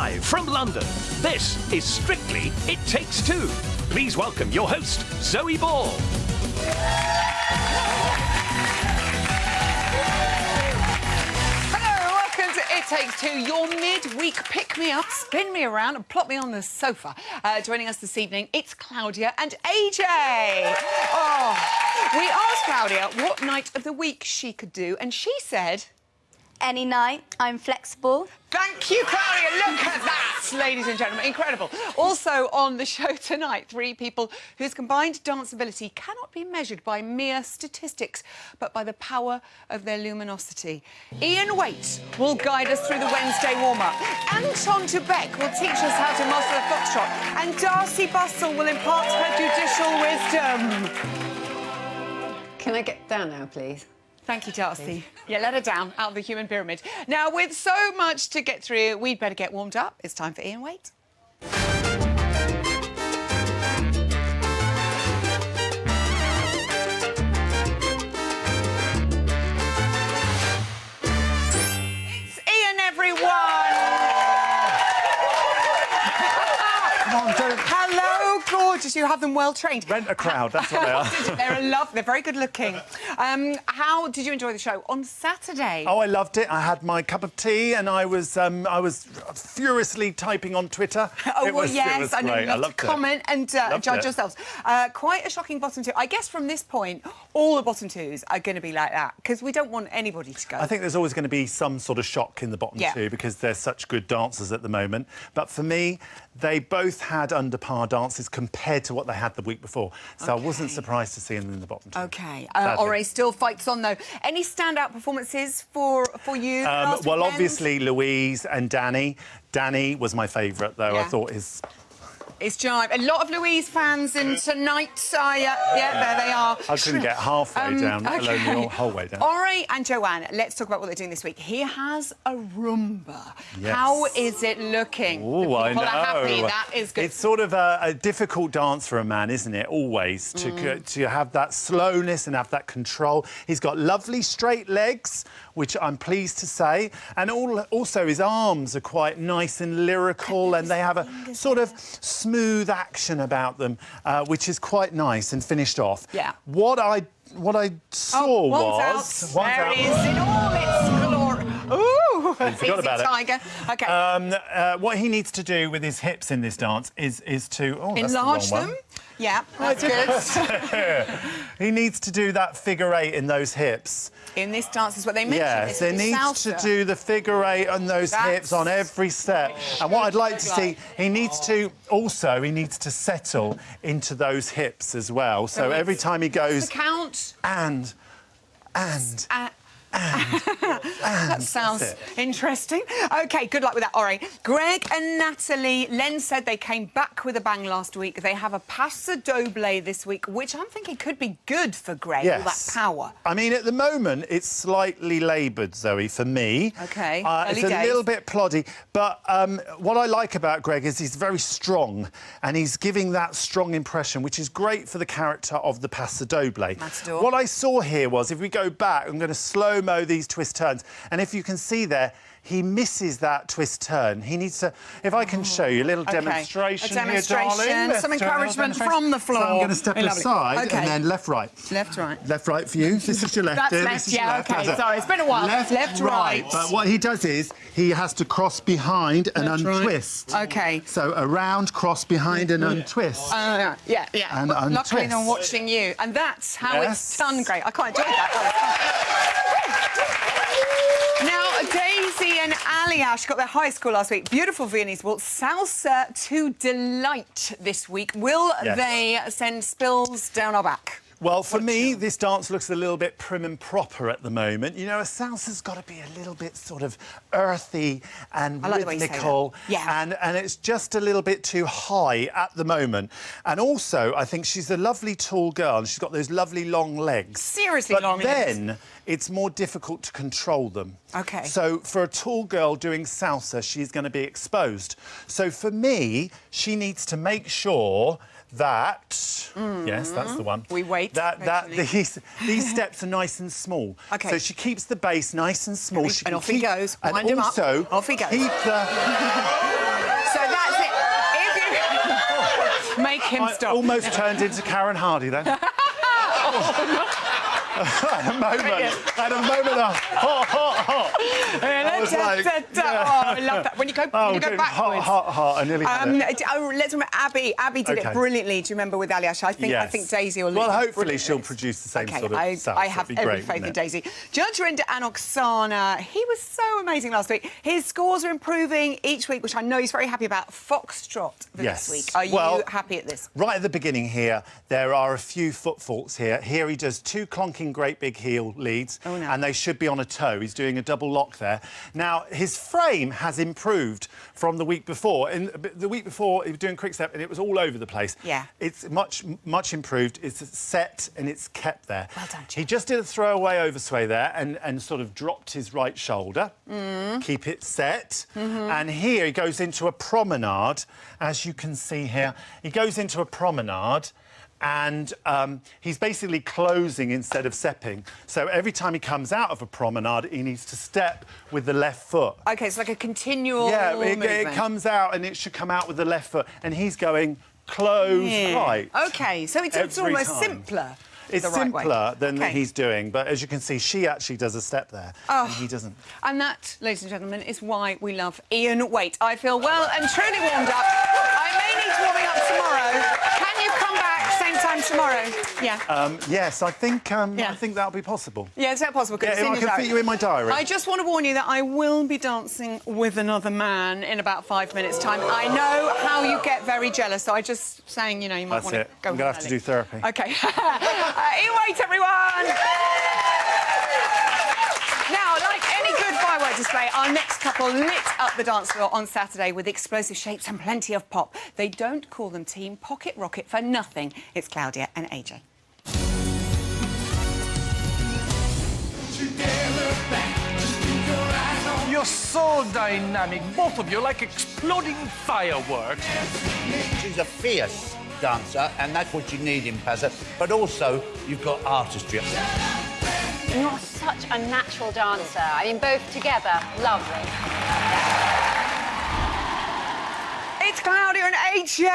Live from London, this is Strictly It Takes Two. Please welcome your host, Zoe Ball. Hello, welcome to It Takes Two, your midweek pick-me-up, spin me around and plop me on the sofa. Joining us this evening, it's Claudia and AJ. We asked Claudia what night of the week she could do, and she said... Any night, I'm flexible. Thank you, Claudia. Look at that, ladies and gentlemen. Incredible. Also on the show tonight, three people whose combined dance ability cannot be measured by mere statistics, but by the power of their luminosity. Ian Waite will guide us through the Wednesday warm-up. Anton Tubeck will teach us how to master the foxtrot. And Darcy Bustle will impart her judicial wisdom. Can I get down now, please? Thank you, Darcy. Yeah, let her down out of the human pyramid. Now, with so much to get through, we'd better get warmed up. It's time for Ian Waite. It's Ian, everyone! Come on, don't... Hello, gorgeous. You have them well trained. Rent a crowd, that's what they are. They're very good looking. How did you enjoy the show on Saturday? Oh, I loved it. I had my cup of tea and I was furiously typing on Twitter. Oh, well, yes, I know great. you love to comment and judge yourselves. Quite a shocking bottom two. I guess from this point, all the bottom twos are going to be like that because we don't want anybody to go. I think there's always going to be some sort of shock in the bottom two because they're such good dancers at the moment. But for me, they both had under par dances compared to what they had the week before. So I wasn't surprised to see them in the bottom two. OK. Ore still fights on, though. Any standout performances for you last well, weekend? obviously, Louise and Danny. Danny was my favourite, though. Yeah. I thought his... It's jive. A lot of Louise fans in tonight. Yeah, there they are. I couldn't get halfway down, let alone the whole way down. Ore and Joanne, let's talk about what they're doing this week. He has a Roomba. Yes. How is it looking? Oh, I know. Are happy. That is good. It's sort of a difficult dance for a man, isn't it? Always to have that slowness and have that control. He's got lovely straight legs, which I'm pleased to say, and also his arms are quite nice and lyrical, and they have a sort of smooth action about them, which is quite nice and finished off. Yeah. What I saw was... There it is in all its glory. Ooh! Forgot about it. Tiger. OK. What he needs to do with his hips in this dance is to... Oh, that's enlarge the wrong them. one. Yeah, that's good. He needs to do that figure eight in those hips. In this dance is what they mentioned. Yes, he needs to do the figure eight on those hips on every step. And what I'd like to see, he needs to settle into those hips as well. So every time he goes... The count. And... That sounds interesting. OK, good luck with that, Ori. Greg and Natalie, Len said they came back with a bang last week. They have a paso doble this week, which I'm thinking could be good for Greg, all that power. I mean, at the moment, it's slightly laboured, Zoe, for me. OK, it's a little bit ploddy, but what I like about Greg is he's very strong, and he's giving that strong impression, which is great for the character of the paso doble. Matador. What I saw here was, if we go back, I'm going to slow-mo these twist turns, and if you can see there, he misses that twist turn. He needs to... If I can show you a little demonstration here, darling. Some encouragement from the floor. So I'm going to step aside and then left, right. Left, right. Left, right for you. This is your left. That's left, yeah, OK. Sorry, it's been a while. Left, right. But what he does is he has to cross behind and untwist. Right. OK. So around, cross behind and untwist. Yeah. And untwist. Luckily, I'm watching you. And that's how it's done, great. I quite enjoyed that. Now, Daisy and Aliash got their high score last week. Beautiful Viennese waltz. Salsa to delight this week. Will they send spills down our back? Well, for me, this dance looks a little bit prim and proper at the moment. You know, a salsa's got to be a little bit sort of earthy and rhythmical. And it's just a little bit too high at the moment. And also, I think she's a lovely tall girl and she's got those lovely long legs. Seriously long legs. But then it's more difficult to control them. OK. So for a tall girl doing salsa, she's going to be exposed. So for me, she needs to make sure that yes, that's the one. We wait. That these steps are nice and small. OK. So she keeps the base nice and small. And off he goes. And Wind him up. also Off he goes. keep the Make him I stop. almost turned into Karen Hardy then. At a moment of hot. I was like, Oh, I love that. When you go, good. backwards. Hot. I nearly had it. Let's remember Abby. Abby did Okay. it brilliantly. Do you remember with Aliash? I think Daisy will. Well, lead hopefully brilliantly. she'll produce the same sort of sound. I have That'd be every great, faith in wouldn't Daisy. Judge Rinder and Oksana, he was so amazing last week. His scores are improving each week, which I know he's very happy about. Foxtrot for this week. Are you happy at this? Right at the beginning here, there are a few foot faults here. Here he does 2 clonking great big heel leads, and they should be on a toe. He's doing a double lock there. Now, his frame has improved from the week before. The week before, he was doing quick step, and it was all over the place. Yeah. It's much improved. It's set, and it's kept there. Well done, Jack. He just did a throwaway oversway there and sort of dropped his right shoulder. Keep it set. And here he goes into a promenade, as you can see here. He goes into a promenade and he's basically closing instead of stepping. So every time he comes out of a promenade, he needs to step with the left foot. OK, it's like a continual it movement. comes out and it should come out with the left foot. And he's going close right. OK, so it's every almost time. simpler. It's the right way. simpler than Okay. he's doing, but as you can see, she actually does a step there, and he doesn't. And that, ladies and gentlemen, is why we love Ian Waite. I feel well and truly warmed up. I may need warming up tomorrow. Can you come back same time tomorrow? Yeah. Yes, I think that'll be possible. Yeah, is that possible? Yeah, I can fit you in my diary. I just want to warn you that I will be dancing with another man in about 5 minutes' time. I know how you get very jealous, so I'm just saying, you know, you might That's want to it. go I'm going to have to do therapy. OK. Ian Waite, everyone! Now, like any good firework display, our next couple lit up the dance floor on Saturday with explosive shapes and plenty of pop. They don't call them Team Pocket Rocket for nothing. It's Claudia and AJ. You're so dynamic, both of you, like exploding fireworks. She's a fierce dancer, and that's what you need in Pazza. But also, you've got artistry. You're such a natural dancer. I mean, both together, lovely. It's Claudia and AJ!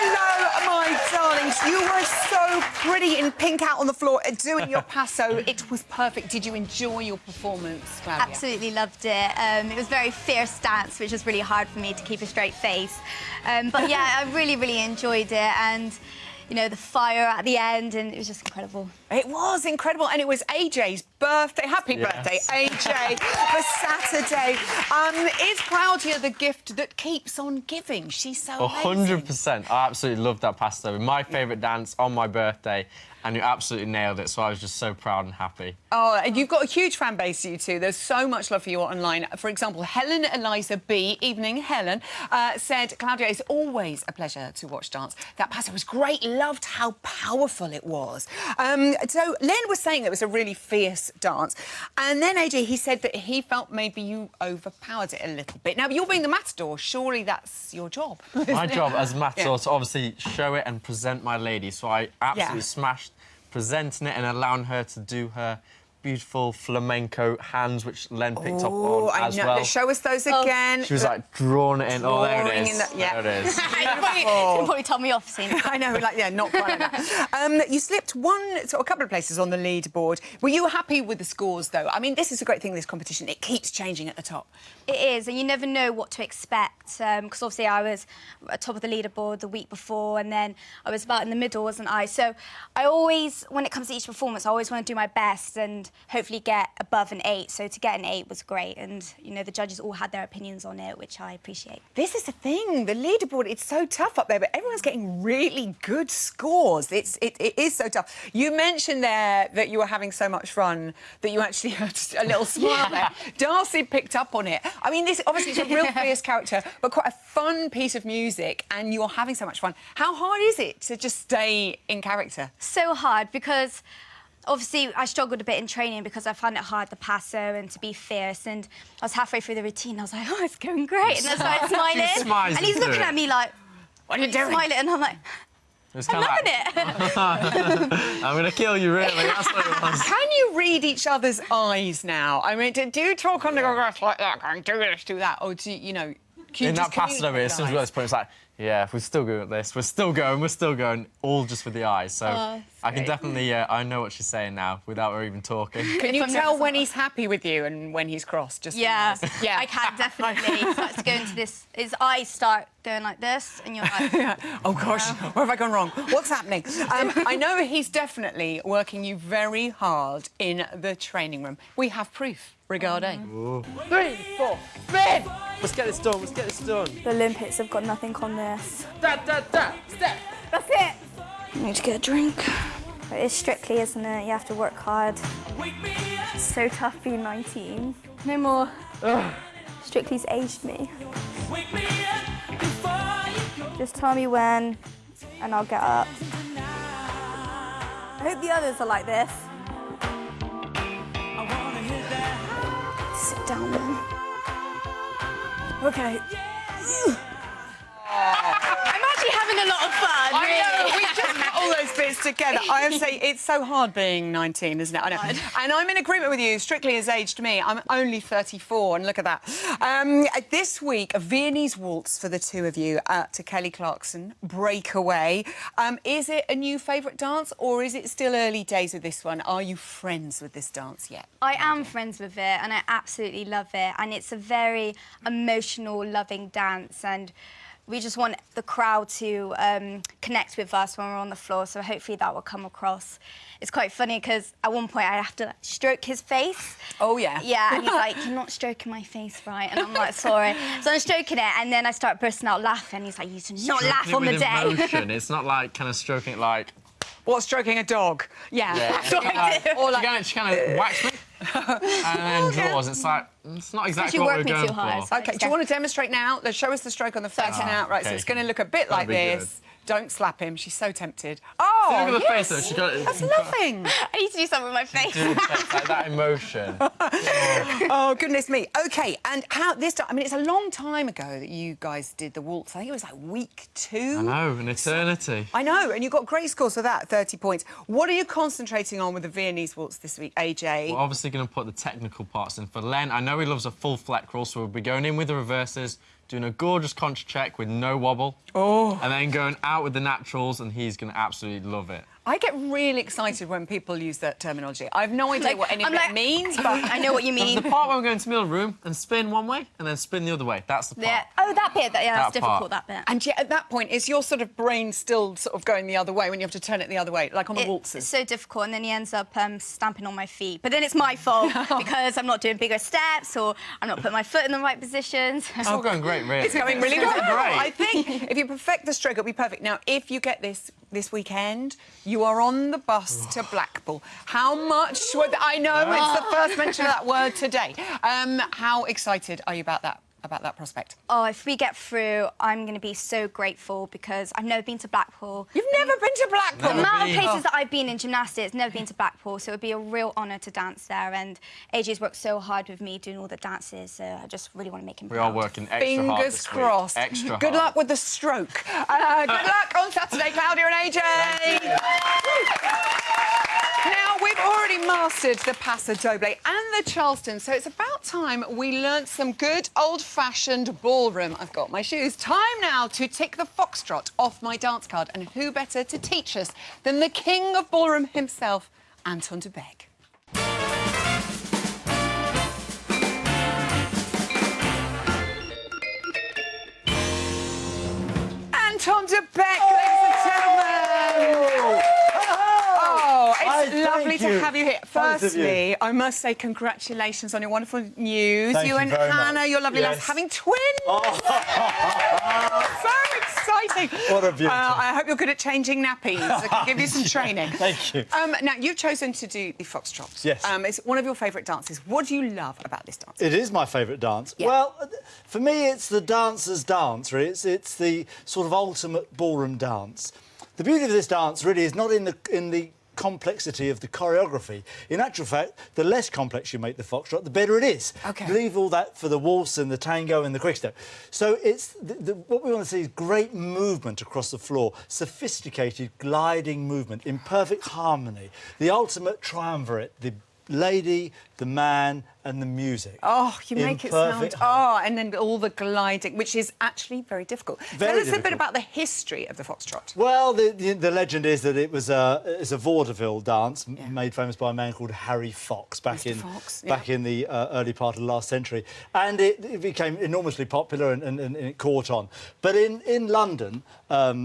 Hello, my darlings. You were so pretty in pink out on the floor doing your passo. It was perfect. Did you enjoy your performance, Claudia? Absolutely loved it. It was very fierce dance, which was really hard for me to keep a straight face. But yeah, I really enjoyed it, and you know, the fire at the end, and it was just incredible. It was incredible, and it was AJ's birthday. Happy birthday, AJ, for Saturday. Is Claudia the gift that keeps on giving? She's so amazing. 100%. I absolutely loved that pasta. My favourite dance on my birthday, and you absolutely nailed it, so I was just so proud and happy. Oh, and you've got a huge fan base, you two. There's so much love for you online. For example, Helen Eliza B, evening Helen, said, Claudia, it's always a pleasure to watch dance. That passo was great. Loved how powerful it was. So Len was saying it was a really fierce dance. And then, AJ, he said that he felt maybe you overpowered it a little bit. Now, you're being the matador. Surely that's your job. My job as matador to obviously show it and present my lady, so I absolutely smashed presenting it and allowing her to do her beautiful flamenco hands, which Len picked up on as well. Show us those again. She was like drawing it in. There it is. Yeah. There it is. You probably told me off, seeing I know, not quite like that. You slipped a couple of places on the leaderboard. Were you happy with the scores, though? I mean, this is a great thing, this competition. It keeps changing at the top. It is, and you never know what to expect, because obviously I was at top of the leaderboard the week before, and then I was about in the middle, wasn't I? So I always, when it comes to each performance, I always want to do my best and hopefully get above an 8. So to get an 8 was great, and, you know, the judges all had their opinions on it, which I appreciate. This is the thing, the leaderboard, it's so tough up there, but everyone's getting really good scores. It is so tough. You mentioned there that you were having so much fun that you actually had a little smile there. Darcy picked up on it. I mean, this obviously is a real fierce character, but quite a fun piece of music, and you're having so much fun. How hard is it to just stay in character? So hard, because obviously I struggled a bit in training because I found it hard, the passo and to be fierce, and I was halfway through the routine, I was like, oh, it's going great, and I started smiling, and he's looking at me like, what are you doing? Smiling, and I'm like, I'm loving it. I'm going to kill you, really. That's what it was. Can you read each other's eyes now? I mean, do you talk under your breath like that, going, do this, do that, or do you know... In that passo, it's as well as point, it's like, Yeah, we're still going with this. We're still going, all just with the eyes. So I can definitely, I know what she's saying now without her even talking. Can you tell when he's happy with you and when he's cross? Just Yeah, yeah, I can definitely. He starts to go into this. His eyes start going like this, and you're like, oh gosh, where have I gone wrong? What's happening? I know he's definitely working you very hard in the training room. We have proof. Regarding. 3, 4, spin! Let's get this done, let's get this done. the Olympics have got nothing on this. Da, da, da, step. That's it. I need to get a drink. It's Strictly, isn't it? You have to work hard. It's so tough being 19. No more. Strictly's aged me. Just tell me when, and I'll get up. I hope the others are like this. Sit down then. Okay. I'm actually having a lot of fun. I know, we just put all those bits together. I have to say, it's so hard being 19, isn't it? I know. And I'm in agreement with you. Strictly has aged me. I'm only 34, and look at that. This week, a Viennese waltz for the two of you to Kelly Clarkson, Breakaway. Is it a new favourite dance, or is it still early days with this one? Are you friends with this dance yet? I am friends with it, and I absolutely love it. And it's a very emotional, loving dance, and we just want the crowd to connect with us when we're on the floor, so hopefully that will come across. It's quite funny because at one point I have to stroke his face. Oh, yeah. Yeah, and he's like, you're not stroking my face right. And I'm like, sorry. So I'm stroking it, and then I start bursting out laughing. He's like, you should not laugh on the day. Emotion. It's not like kind of stroking it like... What, stroking a dog? Yeah. That's what I do. Or like... She kind of whacks me and then draws. It's like, it's not exactly what we're going for. OK, do you want to demonstrate now? Let's show us the stroke on the face now. Right, so it's going to look a bit like this. Don't slap him. She's so tempted. Oh, look at the face, though. She got it. That's loving. I need to do something with my face. Like that emotion. Oh, goodness me. OK, and how this time... I mean, it's a long time ago that you guys did the waltz. I think it was like week 2. I know, an eternity. I know, and you got great scores for that, 30 points. What are you concentrating on with the Viennese waltz this week, AJ? We're obviously going to put the technical parts in. For Len, I know he loves a full flat crawl, so we'll be going in with the reverses, doing a gorgeous contra check with no wobble. Oh. And then going out with the naturals, and he's going to absolutely love it. I get really excited when people use that terminology. I have no idea what any of it means, but I know what you mean. The part where we're going to the middle room and spin one way and then spin the other way. That's the part. Yeah. Oh, that bit. Yeah, that's difficult, that bit. And yet, at that point, is your sort of brain still sort of going the other way when you have to turn it the other way, like on the waltzes? It's so difficult, and then he ends up stamping on my feet. But then it's my fault because I'm not doing bigger steps or I'm not putting my foot in the right positions. It's all going great, really. It's going really well. Great. I think if you perfect the stroke, it'll be perfect. Now, if you get this weekend, you are on the bus to Blackpool. How much would... I know it's the first mention of that word today. How excited are you about that prospect? Oh, if we get through, I'm going to be so grateful because I've never been to Blackpool. You've never been to Blackpool? The amount of places that I've been in gymnastics, never been to Blackpool, so it would be a real honour to dance there. And AJ's worked so hard with me doing all the dances, so I just really want to make him proud. We are working extra hard Fingers crossed. Extra hard. Good luck with the stroke. Good luck on Saturday, Claudia and AJ. Now, we've already mastered the Paso Doble and the Charleston, so it's about time we learnt some good old-fashioned ballroom. I've got my shoes. Time now to tick the foxtrot off my dance card. And who better to teach us than the king of ballroom himself, Anton de Beek. Anton de Beek, ladies and gentlemen! It's lovely to have you here. Firstly, I must say congratulations on your wonderful news. Thank you and very Hannah, much. your lovely Yes. lass, having twins. So exciting. What a beauty. I hope you're good at changing nappies. I can give you some training. Thank you. Now, you've chosen to do the foxtrot. Yes. It's one of your favourite dances. What do you love about this dance? It is my favourite dance. Yeah. Well, for me, it's the dancer's dance, really. It's the sort of ultimate ballroom dance. The beauty of this dance really is not in the complexity of the choreography. In actual fact, the less complex you make the foxtrot, the better it is. Okay. Leave all that for the waltz and the tango and the quick step. So it's what we want to see is great movement across the floor, sophisticated gliding movement in perfect harmony. The ultimate triumvirate, the lady the man and the music. Oh, you make it sound... perfect Oh, and then all the gliding, which is actually very difficult. Tell us a bit about the history of the foxtrot. Well, the legend is that it's a vaudeville dance made famous by a man called Harry Fox back in the early part of the last century, and it became enormously popular and it caught on. But in London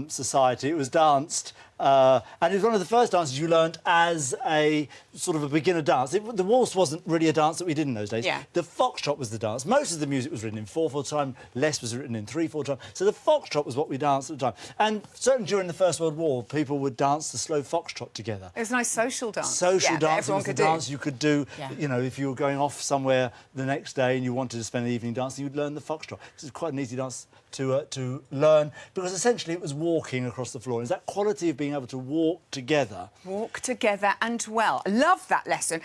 society, it was danced. And it was one of the first dances you learned as a sort of a beginner dance. The waltz wasn't really a dance that we did in those days. Yeah. The foxtrot was the dance. Most of the music was written in 4/4 time, less was written in 3/4 time. So the foxtrot was what we danced at the time. And certainly during the First World War, people would dance the slow foxtrot together. It was a nice social dance. Social dance everyone was the could dance you could do. Yeah. You know, if you were going off somewhere the next day and you wanted to spend the evening dancing, you'd learn the foxtrot. This is quite an easy dance to learn, because essentially it was walking across the floor. It's that quality of being able to walk together. Walk together and well. Love that lesson.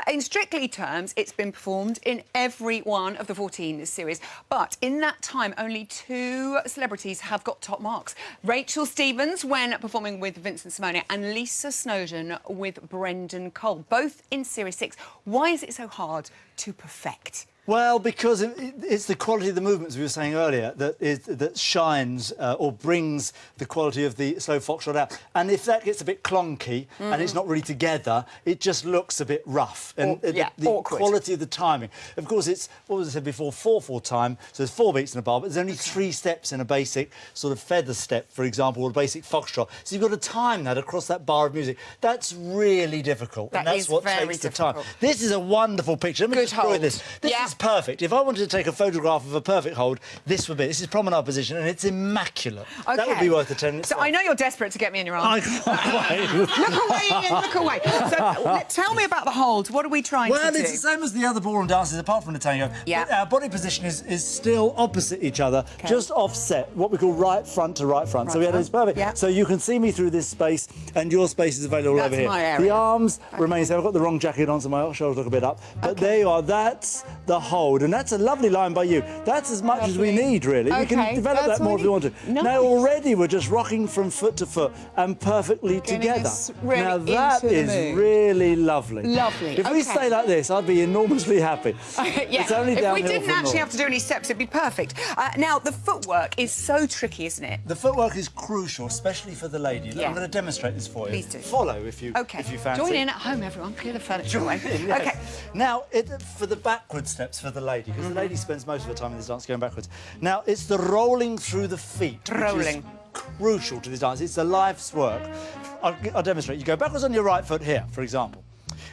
In Strictly terms, it's been performed in every one of the 14 series. But in that time, only 2 celebrities have got top marks. Rachel Stevens, when performing with Vincent Simone, and Lisa Snowdon with Brendan Cole, both in Series 6. Why is it so hard to perfect? Well, because it's the quality of the movements we were saying earlier that shines or brings the quality of the slow foxtrot out. And if that gets a bit clunky and it's not really together, it just looks a bit rough. And the quality of the timing. Of course, it's, what was I said before, 4/4 time, so there's 4 beats in a bar, but there's only 3 steps in a basic sort of feather step, for example, or a basic foxtrot. So you've got to time that across that bar of music. That's really difficult. And that's what takes the time. This is a wonderful picture. Let me destroy this. This is perfect. If I wanted to take a photograph of a perfect hold, this would be. This is promenade position, and it's immaculate. Okay. That would be worth attending. So I know you're desperate to get me in your arms. I can't wait. Look away, Ian, look away. So tell me about the hold. What are we trying to do? Well, it's the same as the other ballroom dances, apart from the tango. Yeah. But our body position is still opposite each other, just offset, what we call right front to right front. So we had this perfect. Yeah. So you can see me through this space, and your space is available over here. My area. The arms remain the same. I've got the wrong jacket on, so my shoulders look a bit up. But there you are. That's the hold, and that's a lovely line by you. That's as much as we need, really. We can develop that more if we want to. Nice. Now, already we're just rocking from foot to foot and perfectly together. Really now, that is really lovely. Lovely. If we stay like this, I'd be enormously happy. It's only downhill if we didn't from actually more. have to do any steps, it'd be perfect. Now, the footwork is so tricky, isn't it? The footwork is crucial, especially for the lady. I'm going to demonstrate this for you. Please do. Follow if you fancy. Join in at home, everyone. Clear the furniture away. Yes. OK. Now, for the backward steps for the lady, because the lady spends most of her time in this dance going backwards. Now, it's the rolling through the feet. Rolling. Which is crucial to this dance. It's a life's work. I'll demonstrate. You go backwards on your right foot here, for example.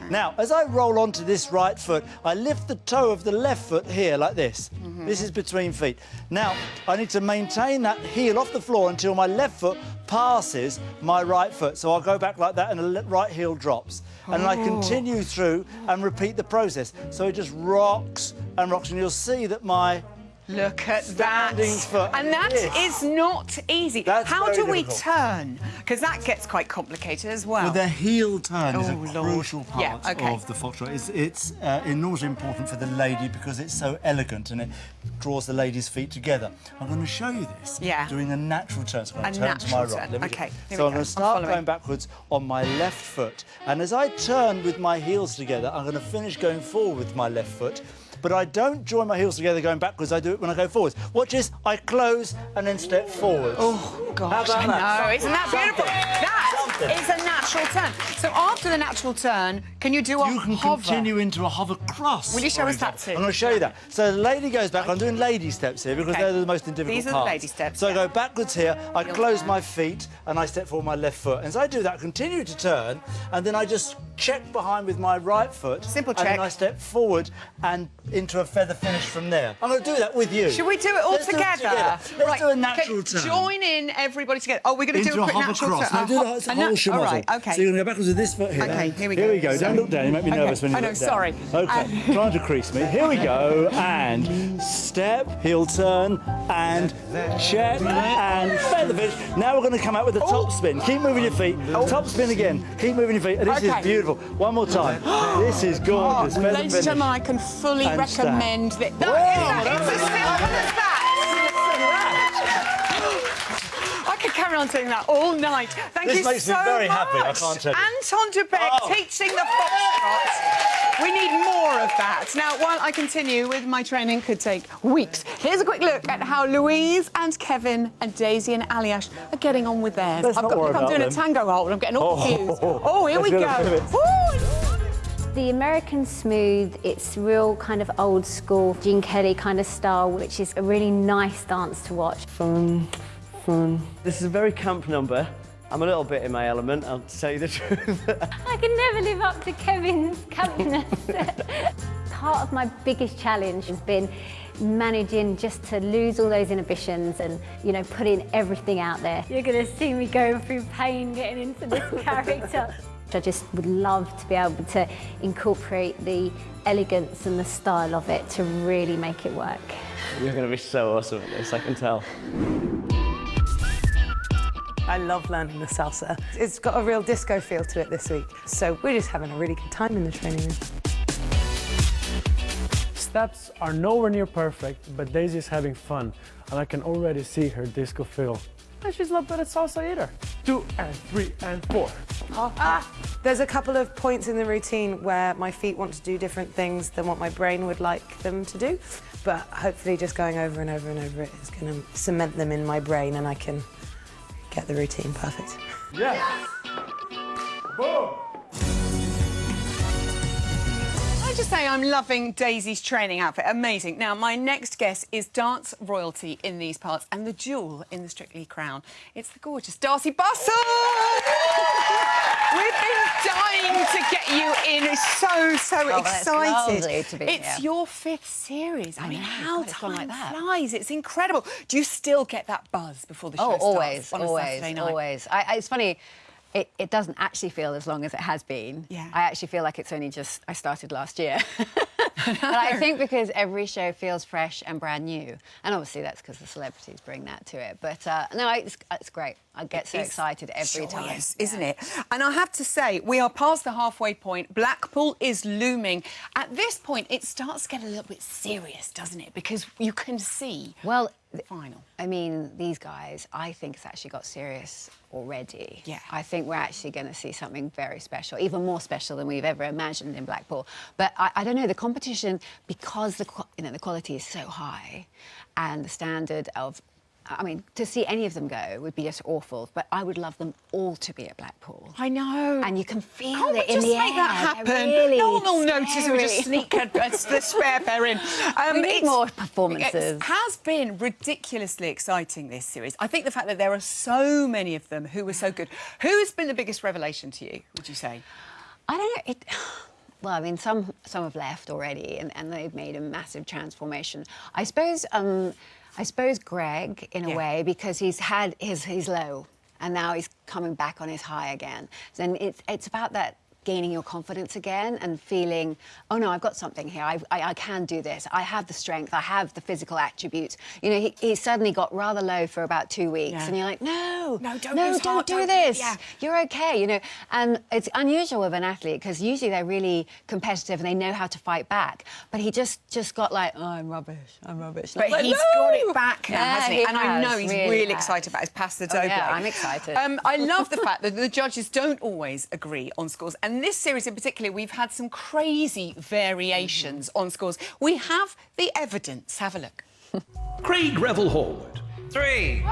Now, as I roll onto this right foot, I lift the toe of the left foot here, like this. This is between feet. Now, I need to maintain that heel off the floor until my left foot passes my right foot. So I'll go back like that and the right heel drops. And I continue through and repeat the process. So it just rocks and rocks, and you'll see that my Look at that. Foot. And that is not easy. How do we turn? Because that gets quite complicated as well. Well, the heel turn is a Lord. crucial part of the foxtrot. It's enormously important for the lady because it's so elegant and it draws the lady's feet together. I'm going to show you this doing a natural turn. So I'm going to turn to my right. So I'm going to start going backwards on my left foot. And as I turn with my heels together, I'm going to finish going forward with my left foot. But I don't join my heels together going backwards, I do it when I go forwards. Watch this, I close and then step forwards. Oh, gosh, How about that? No, isn't that beautiful? That is a natural turn. So after the natural turn, can you do a hover? You can continue into a hover cross. Will you show us that too? I'm going to show you that. So the lady goes back, I'm doing lady steps here because they're the most difficult These are the lady steps. So I go backwards here, I close my feet and I step forward my left foot. And as I do that, I continue to turn and then I just check behind with my right foot. Simple check. And then I step forward and into a feather finish from there. I'm going to do that with you. Should we do it all together? Let's do a natural turn. Join in, everybody together. Oh, we're going to do a quick natural turn. Now do that as a whole all right, OK. So you're going to go backwards with this foot here. OK, here we go. Here we go. Don't look down. You make me nervous when you look down. Sorry. OK, trying to crease me. Here we go. And step, heel turn, and check, and feather finish. Now we're going to come out with a top spin. Keep moving your feet. Top spin again. Keep moving your feet. And this is beautiful. One more time. This is gorgeous. Ladies and gentlemen, I can fully recommend that. It's as simple as that. I could carry on doing that all night. Thank you so much. This makes me very happy, I can't tell you. Anton de Beek teaching the foxtrot. We need more of that. Now, while I continue with my training, could take weeks. Here's a quick look at how Louise and Kevin and Daisy and Aliash are getting on with theirs. Let's not worry I'm about doing them. a tango hold. I'm getting all confused. Oh, here we Let's go. go to the Ooh. The American Smooth, it's real kind of old school Gene Kelly kind of style, which is a really nice dance to watch. Fun. This is a very camp number. I'm a little bit in my element, I'll tell you the truth. I can never live up to Kevin's campiness. Part of my biggest challenge has been managing just to lose all those inhibitions and, you know, putting everything out there. You're going to see me going through pain getting into this character. I just would love to be able to incorporate the elegance and the style of it to really make it work. You're going to be so awesome at this, I can tell. I love learning the salsa. It's got a real disco feel to it this week, so we're just having a really good time in the training room. Steps are nowhere near perfect, but Daisy's having fun, and I can already see her disco feel. And she's not bad at salsa either. 2 and 3 and 4. There's a couple of points in the routine where my feet want to do different things than what my brain would like them to do, but hopefully just going over and over and over it is going to cement them in my brain and I can get the routine perfect. Yes! Boom! I just say I'm loving Daisy's training outfit. Amazing. Now, my next guest is dance royalty in these parts and the jewel in the Strictly crown. It's the gorgeous Darcy Bustle! We've been dying to get you in. It's so excited. It's lovely to be It's here. your 5th series. I mean, how God, it's gone time like that. flies. It's incredible. Do you still get that buzz before the show starts on a Saturday night? Always. It's funny. It doesn't actually feel as long as it has been. Yeah. I actually feel like it's only just, I started last year. But I think because every show feels fresh and brand new. And obviously that's because the celebrities bring that to it. But no, it's great. I get so excited every time. Yes, isn't it? And I have to say, we are past the halfway point. Blackpool is looming. At this point, it starts to get a little bit serious, doesn't it? Because you can see the final. I mean, these guys, I think it's actually got serious already. Yeah. I think we're actually going to see something very special, even more special than we've ever imagined in Blackpool. But I don't know, the competition, because the quality is so high and the standard of, I mean, to see any of them go would be just awful, but I would love them all to be at Blackpool. I know. And you can feel Can't it we in just the make air. that happen? Really no one will notice. We just scary. sneak the spare pair in. We need more performances. It has been ridiculously exciting, this series. I think the fact that there are so many of them who were so good. Who's been the biggest revelation to you, would you say? I don't know. Well, I mean, some have left already, and they've made a massive transformation. I suppose Greg, in a way, because he's had his low, and now he's coming back on his high again. And it's about that gaining your confidence again and feeling, oh no, I've got something here. I can do this. I have the strength. I have the physical attributes. You know, he suddenly got rather low for about 2 weeks, and you're like, no, don't do this. You're okay. You know, and it's unusual with an athlete because usually they're really competitive and they know how to fight back. But he just got like, oh, I'm rubbish. But like, he's got it back now, hasn't he? he And I know he's really excited about his pasta dough. Yeah, I'm excited. I love the fact that the judges don't always agree on scores. And this series in particular, we've had some crazy variations on scores. We have the evidence. Have a look. Craig Revel Horwood. 3.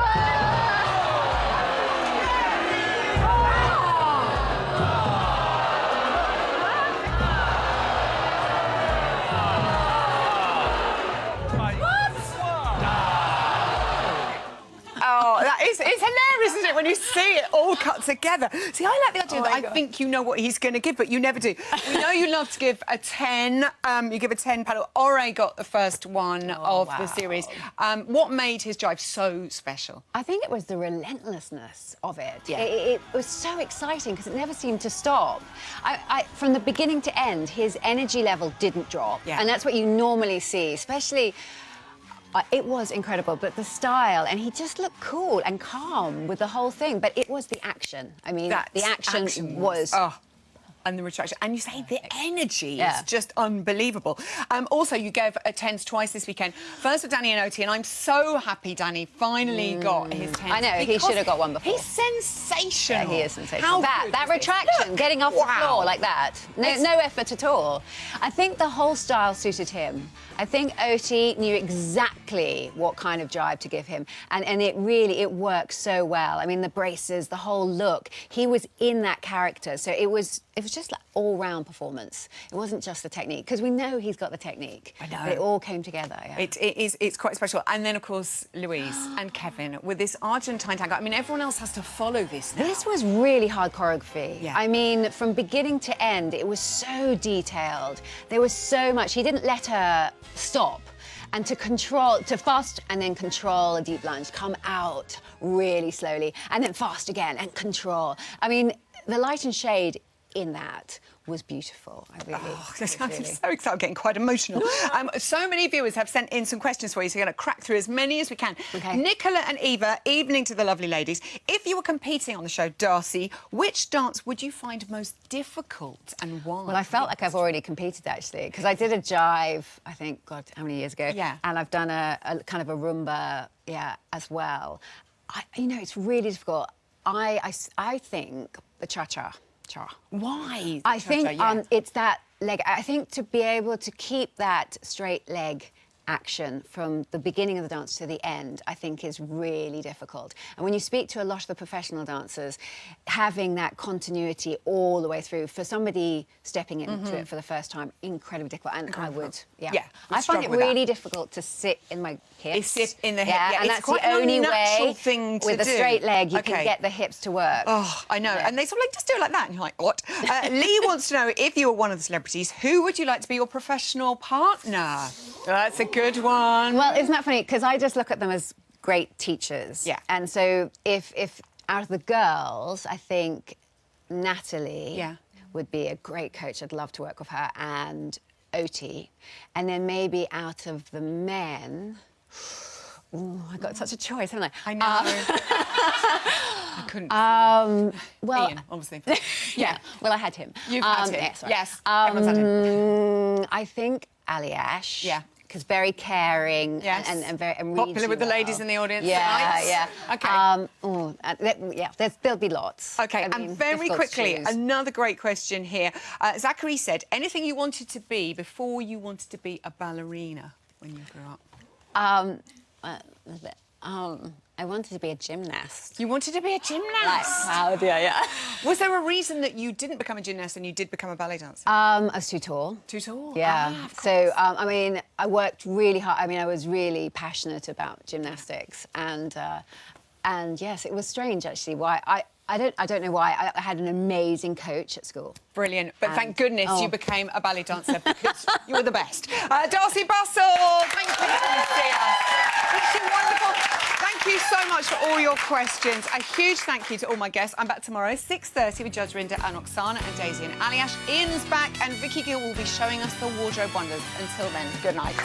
Oh, it's hilarious, isn't it, when you see it all cut together? See, I like the idea that I think you know what he's going to give, but you never do. We know you love to give a 10. You give a 10 paddle. Ore got the first one of the series. What made his drive so special? I think it was the relentlessness of it. Yeah. It was so exciting because it never seemed to stop. From the beginning to end, his energy level didn't drop. Yeah. And that's what you normally see, especially... it was incredible, but the style, and he just looked cool and calm with the whole thing, but it was the action. I mean, the action was And the retraction. And you say the energy is just unbelievable. Also, you gave tens twice this weekend. First for Danny and Oti, and I'm so happy Danny finally got his tens. I know, he should have got one before. He's sensational. Yeah, he is sensational. That retraction, getting off the floor like that. No effort at all. I think the whole style suited him. I think Oti knew exactly what kind of drive to give him. And it worked so well. I mean, the braces, the whole look. He was in that character. So it was just like all-round performance. It wasn't just the technique, because we know he's got the technique. I know. But it all came together, yeah. It's quite special. And then, of course, Louise and Kevin with this Argentine tango. I mean, everyone else has to follow this now. This was really hard choreography. Yeah. I mean, from beginning to end, it was so detailed. There was so much. He didn't let her stop. And to fast and then control a deep lunge, come out really slowly, and then fast again and control. I mean, the light and shade in that was beautiful. I'm so excited, I'm getting quite emotional. So many viewers have sent in some questions for you, so we're going to crack through as many as we can. Okay. Nicola and Eva, evening to the lovely ladies. If you were competing on the show, Darcy, which dance would you find most difficult and why? Well, I felt like I've already competed, actually, because I did a jive, I think, God, how many years ago? Yeah. And I've done a kind of a rumba, as well. You know, it's really difficult. I think the cha-cha. Why? I think it's that leg. I think to be able to keep that straight leg action from the beginning of the dance to the end, I think is really difficult. And when you speak to a lot of the professional dancers, having that continuity all the way through, for somebody stepping into it for the first time, incredibly difficult. And I would, I find it really difficult to sit in my hips. Sit in the hip, and that's the only way thing to with a straight leg you can get the hips to work. Oh, I know. And they sort of like, just do it like that. And you're like, what? Lee wants to know, if you were one of the celebrities, who would you like to be your professional partner? That's a good one. Well, isn't that funny? Because I just look at them as great teachers. Yeah. And so if out of the girls, I think Natalie would be a great coach. I'd love to work with her, and Oti. And then maybe out of the men... Ooh, I got such a choice, haven't I? I know. I couldn't. Well, Ian, obviously. Yeah. Well, I had him. You've had him. Yes. Everyone's had him. I think Aliash. Yeah. Because very caring and very popular with the ladies in the audience. Yeah. Okay. There'll be lots. Okay. And very quickly, another great question here. Zachary said, anything you wanted to be before you wanted to be a ballerina when you grew up? I wanted to be a gymnast. You wanted to be a gymnast? Like Claudia, yeah. Was there a reason that you didn't become a gymnast and you did become a ballet dancer? I was too tall. Too tall? Yeah. So, I mean, I worked really hard. I mean, I was really passionate about gymnastics, and yes, it was strange actually. Why I don't know why. I had an amazing coach at school. Brilliant. But thank goodness you became a ballet dancer, because you were the best. Darcy Bussell, thank you for coming to see us. It's been wonderful. Thank you so much for all your questions. A huge thank you to all my guests. I'm back tomorrow, 6:30, with Judge Rinda and Oksana and Daisy and Aliash. Ian's back, and Vicky Gill will be showing us the wardrobe wonders. Until then, good night.